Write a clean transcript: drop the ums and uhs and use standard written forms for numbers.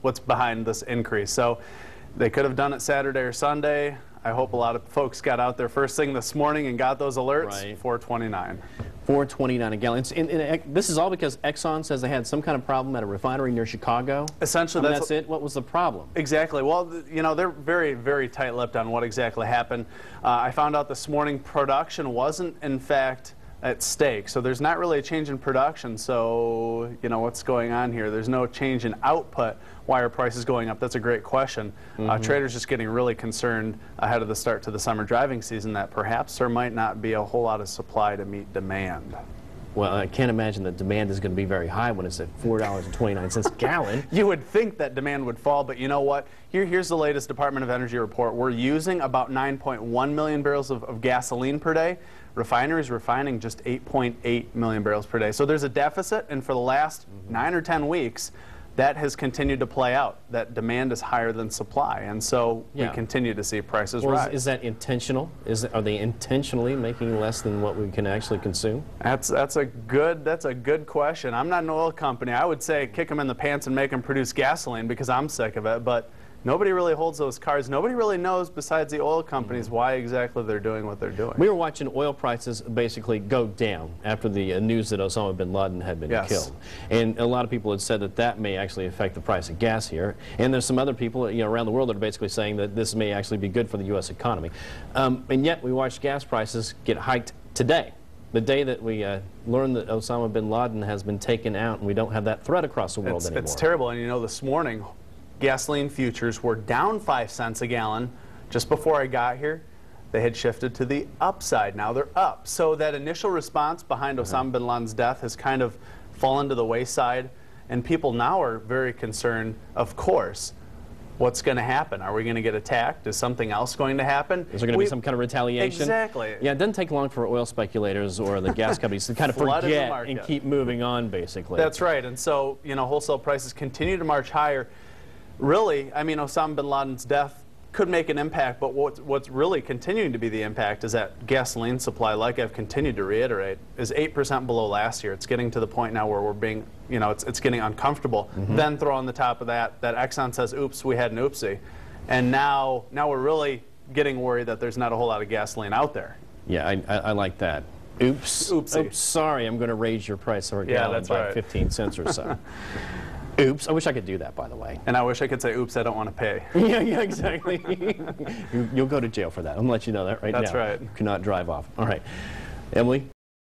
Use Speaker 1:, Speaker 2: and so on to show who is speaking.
Speaker 1: what's behind this increase. So they could have done it Saturday or Sunday. I hope a lot of folks got out there first thing this morning and got those alerts.
Speaker 2: Right.
Speaker 1: $4.29.
Speaker 2: $4.29 a gallon. This is all because Exxon says they had some kind of problem at a refinery near Chicago.
Speaker 1: Essentially,
Speaker 2: that's it. What was the problem?
Speaker 1: Exactly. Well, you know, they're very, very tight-lipped on what exactly happened. I found out this morning production wasn't, in fact, at stake. So there's not really a change in production. So, you know, what's going on here? There's no change in output. Why are prices going up? That's a great question. Traders just getting really concerned ahead of the start to the summer driving season that perhaps there might not be a whole lot of supply to meet demand.
Speaker 2: Well, I can't imagine that demand is going to be very high when it's at $4.29 a gallon.
Speaker 1: You would think that demand would fall, but you know what? Here's the latest Department of Energy report. We're using about 9.1 million barrels of gasoline per day. Refineries refining just 8.8 million barrels per day. So there's a deficit, and for the last 9 or 10 weeks, that has continued to play out. That demand is higher than supply, and so we continue to see prices rise.
Speaker 2: Is that intentional? Are they intentionally making less than what we can actually consume?
Speaker 1: That's a good question. I'm not an oil company. I would say kick them in the pants and make them produce gasoline because I'm sick of it, but nobody really holds those cards. Nobody really knows besides the oil companies why exactly they're doing what they're doing.
Speaker 2: We were watching oil prices basically go down after the news that Osama bin Laden had been killed. And a lot of people had said that that may actually affect the price of gas here. And there's some other people around the world that are basically saying that this may actually be good for the U.S. economy. And yet we watched gas prices get hiked today. The day that we learned that Osama bin Laden has been taken out and we don't have that threat across the world anymore.
Speaker 1: It's terrible. And you know, this morning, gasoline futures were down 5 cents a gallon. Just before I got here, they had shifted to the upside. Now they're up. So that initial response behind Osama bin Laden's death has kind of fallen to the wayside, and people now are very concerned, of course. What's going to happen? Are we going to get attacked? Is something else going to happen?
Speaker 2: Is there going to be some kind of retaliation?
Speaker 1: Exactly.
Speaker 2: Yeah, it doesn't take long for oil speculators or the gas companies to kind of forget and keep moving on, basically.
Speaker 1: That's right. And so, you know, wholesale prices continue to march higher. Really, I mean, Osama bin Laden's death could make an impact, but what's really continuing to be the impact is that gasoline supply, like I've continued to reiterate, is 8% below last year. It's getting to the point now where we're being, you know, it's getting uncomfortable. Then throw on the top of that Exxon says, oops, we had an oopsie. And now we're really getting worried that there's not a whole lot of gasoline out there.
Speaker 2: Yeah, I like that. Oops.
Speaker 1: Oopsie.
Speaker 2: Oops, sorry, I'm going to raise your price per gallon by 15 cents or so. Oops. I wish I could do that, by the way.
Speaker 1: And I wish I could say, oops, I don't want to pay.
Speaker 2: Yeah, exactly. You'll go to jail for that. I'm going to let you know that right now.
Speaker 1: That's right.
Speaker 2: You cannot drive off. All right. Emily,